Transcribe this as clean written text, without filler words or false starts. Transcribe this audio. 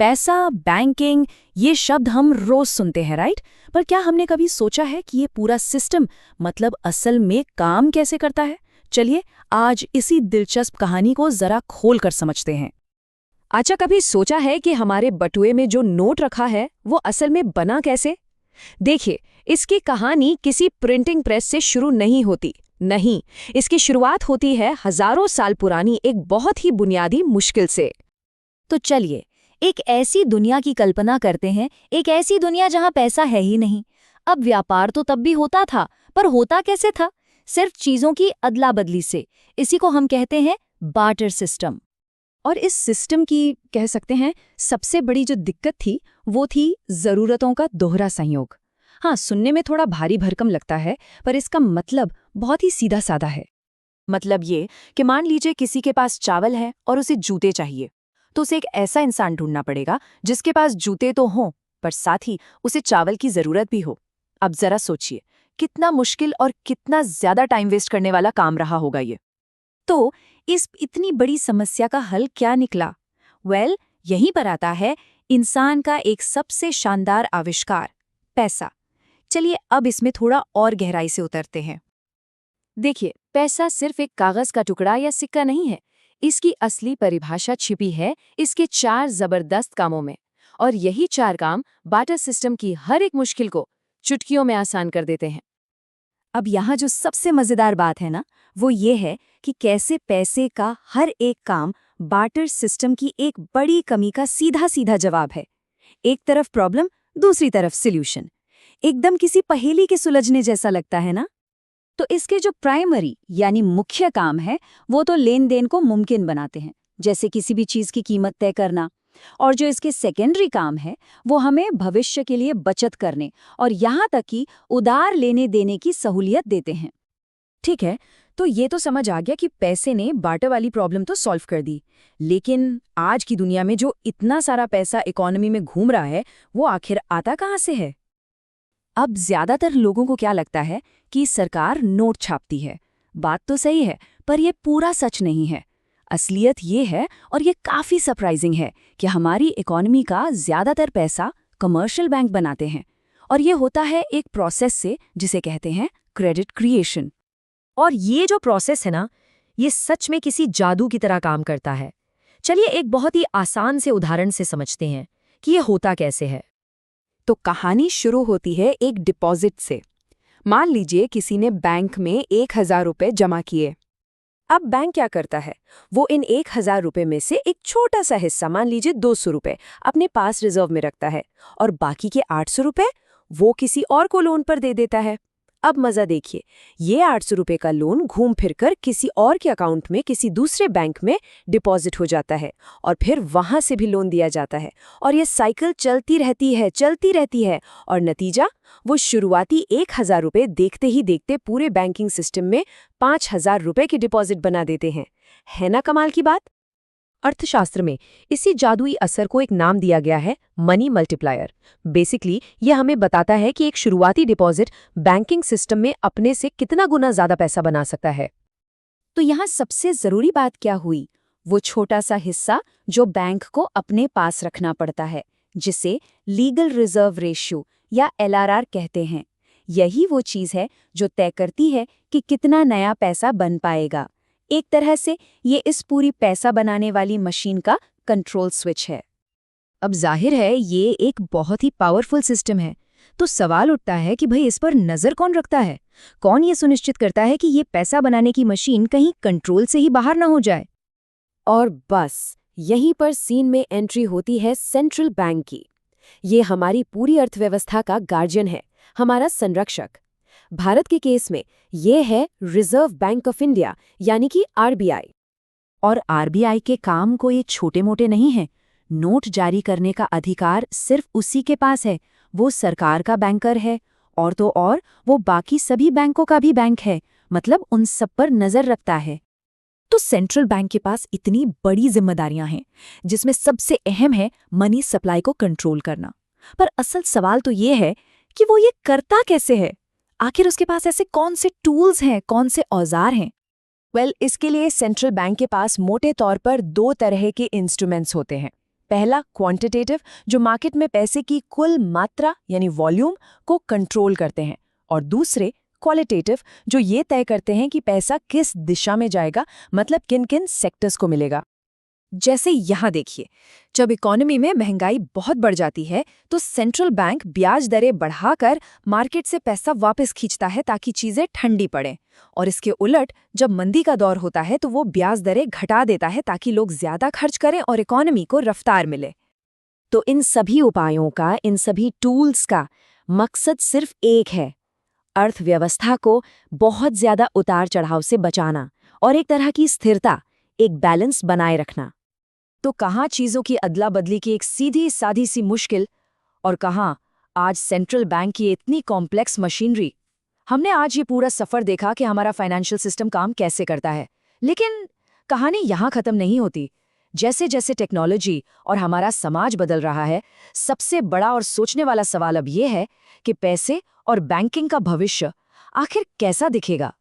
पैसा, बैंकिंग, ये शब्द हम रोज सुनते हैं, राइट? पर क्या हमने कभी सोचा है कि ये पूरा सिस्टम मतलब असल में काम कैसे करता है? चलिए आज इसी दिलचस्प कहानी को जरा खोल कर समझते हैं। अच्छा, कभी सोचा है कि हमारे बटुए में जो नोट रखा है वो असल में बना कैसे? देखिए, इसकी कहानी किसी प्रिंटिंग प्रेस से शुरू नहीं होती। नहीं, इसकी शुरुआत होती है हजारों साल पुरानी एक बहुत ही बुनियादी मुश्किल से। तो चलिए एक ऐसी दुनिया की कल्पना करते हैं, एक ऐसी दुनिया जहां पैसा है ही नहीं। अब व्यापार तो तब भी होता था, पर होता कैसे था? सिर्फ चीजों की अदला बदली से। इसी को हम कहते हैं बार्टर सिस्टम। और इस सिस्टम की कह सकते हैं सबसे बड़ी जो दिक्कत थी वो थी जरूरतों का दोहरा संयोग। हाँ, सुनने में थोड़ा भारी भरकम लगता है, पर इसका मतलब बहुत ही सीधा साधा है। मतलब ये कि मान लीजिए किसी के पास चावल है और उसे जूते चाहिए, तो उसे एक ऐसा इंसान ढूंढना पड़ेगा जिसके पास जूते तो हों, पर साथ ही उसे चावल की जरूरत भी हो। अब जरा सोचिए, कितना मुश्किल और कितना ज्यादा टाइम वेस्ट करने वाला काम रहा होगा ये। तो इस इतनी बड़ी समस्या का हल क्या निकला? यहीं पर आता है इंसान का एक सबसे शानदार आविष्कार, पैसा। चलिए अब इसमें थोड़ा और गहराई से उतरते हैं। देखिए, पैसा सिर्फ एक कागज का टुकड़ा या सिक्का नहीं है। इसकी असली परिभाषा छिपी है इसके 4 जबरदस्त कामों में। और यही 4 काम बार्टर सिस्टम की हर एक मुश्किल को चुटकियों में आसान कर देते हैं। अब यहाँ जो सबसे मजेदार बात है ना, वो ये है कि कैसे पैसे का हर एक काम बार्टर सिस्टम की एक बड़ी कमी का सीधा सीधा जवाब है। एक तरफ प्रॉब्लम, दूसरी तरफ सॉल्यूशन। एकदम किसी पहेली के सुलझने जैसा लगता है ना? तो इसके जो प्राइमरी यानी मुख्य काम है, वो तो लेन देन को मुमकिन बनाते हैं, जैसे किसी भी चीज की कीमत तय करना। और जो इसके सेकेंडरी काम है, वो हमें भविष्य के लिए बचत करने और यहाँ तक कि उधार लेने देने की सहूलियत देते हैं। ठीक है, तो ये तो समझ आ गया कि पैसे ने बार्टर वाली प्रॉब्लम तो सॉल्व कर दी। लेकिन आज की दुनिया में जो इतना सारा पैसा इकोनॉमी में घूम रहा है, वो आखिर आता कहाँ से है? अब ज्यादातर लोगों को क्या लगता है कि सरकार नोट छापती है। बात तो सही है, पर यह पूरा सच नहीं है। असलियत ये है, और ये काफी सरप्राइजिंग है, कि हमारी इकोनॉमी का ज्यादातर पैसा कमर्शियल बैंक बनाते हैं। और ये होता है एक प्रोसेस से जिसे कहते हैं क्रेडिट क्रिएशन। और ये जो प्रोसेस है ना, ये सच में किसी जादू की तरह काम करता है। चलिए एक बहुत ही आसान से उदाहरण से समझते हैं कि ये होता कैसे है। तो कहानी शुरू होती है एक डिपॉजिट से। मान लीजिए किसी ने बैंक में 1,000 रुपये जमा किए। अब बैंक क्या करता है, वो इन 1,000 रुपये में से एक छोटा सा हिस्सा, मान लीजिए 200 रुपये, अपने पास रिजर्व में रखता है, और बाकी के 800 रुपये वो किसी और को लोन पर दे देता है। अब मजा देखिए, ये 800 रुपये का लोन घूम फिरकर किसी और के अकाउंट में किसी दूसरे बैंक में डिपॉजिट हो जाता है, और फिर वहां से भी लोन दिया जाता है। और ये साइकिल चलती रहती है, और नतीजा, वो शुरुआती 1,000 रुपये देखते ही देखते पूरे बैंकिंग सिस्टम में 5,000 रुपये की डिपॉजिट बना देते हैं। है ना कमाल की बात? अर्थशास्त्र में इसी जादुई असर को एक नाम दिया गया है, मनी मल्टीप्लायर। बेसिकली ये हमें बताता है कि एक शुरुआती डिपॉजिट बैंकिंग सिस्टम में अपने से कितना गुना ज्यादा पैसा बना सकता है। तो यहाँ सबसे जरूरी बात क्या हुई? वो छोटा सा हिस्सा जो बैंक को अपने पास रखना पड़ता है, जिसे लीगल रिजर्व रेशियो या LRR कहते हैं। यही वो चीज है जो तय करती है कि कितना नया पैसा बन पाएगा। एक तरह से ये इस पूरी पैसा बनाने वाली मशीन का कंट्रोल स्विच है। अब जाहिर है ये एक बहुत ही पावरफुल सिस्टम है, तो सवाल उठता है कि भाई इस पर नजर कौन रखता है? कौन ये सुनिश्चित करता है कि ये पैसा बनाने की मशीन कहीं कंट्रोल से ही बाहर ना हो जाए? और बस यहीं पर सीन में एंट्री होती है सेंट्रल बैंक की। ये हमारी पूरी अर्थव्यवस्था का गार्जियन है, हमारा संरक्षक। भारत के केस में ये है रिजर्व बैंक ऑफ इंडिया, यानी कि RBI। और RBI के काम कोई छोटे मोटे नहीं है। नोट जारी करने का अधिकार सिर्फ उसी के पास है। वो सरकार का बैंकर है, और तो और वो बाकी सभी बैंकों का भी बैंक है, मतलब उन सब पर नजर रखता है। तो सेंट्रल बैंक के पास इतनी बड़ी जिम्मेदारियां हैं, जिसमें सबसे अहम है मनी सप्लाई को कंट्रोल करना। पर असल सवाल तो ये है कि वो ये करता कैसे है? आखिर उसके पास ऐसे कौन से टूल्स हैं, कौन से औजार हैं? इसके लिए सेंट्रल बैंक के पास मोटे तौर पर 2 तरह के इंस्ट्रूमेंट्स होते हैं। पहला क्वांटिटेटिव, जो मार्केट में पैसे की कुल मात्रा यानी वॉल्यूम को कंट्रोल करते हैं, और दूसरे क्वालिटेटिव, जो ये तय करते हैं कि पैसा किस दिशा में जाएगा, मतलब किन किन सेक्टर्स को मिलेगा। जैसे यहाँ देखिए, जब इकोनॉमी में महंगाई बहुत बढ़ जाती है तो सेंट्रल बैंक ब्याज दरें बढ़ाकर मार्केट से पैसा वापस खींचता है ताकि चीजें ठंडी पड़ें, और इसके उलट जब मंदी का दौर होता है तो वो ब्याज दरें घटा देता है ताकि लोग ज्यादा खर्च करें और इकोनॉमी को रफ्तार मिले। तो इन सभी उपायों का, इन सभी टूल्स का मकसद सिर्फ एक है, अर्थव्यवस्था को बहुत ज्यादा उतार चढ़ाव से बचाना और एक तरह की स्थिरता, एक बैलेंस बनाए रखना। तो कहाँ चीजों की अदला बदली की एक सीधी साधी सी मुश्किल, और कहाँ आज सेंट्रल बैंक की इतनी कॉम्प्लेक्स मशीनरी। हमने आज ये पूरा सफर देखा कि हमारा फाइनेंशियल सिस्टम काम कैसे करता है, लेकिन कहानी यहाँ खत्म नहीं होती। जैसे जैसे टेक्नोलॉजी और हमारा समाज बदल रहा है, सबसे बड़ा और सोचने वाला सवाल अब ये है कि पैसे और बैंकिंग का भविष्य आखिर कैसा दिखेगा।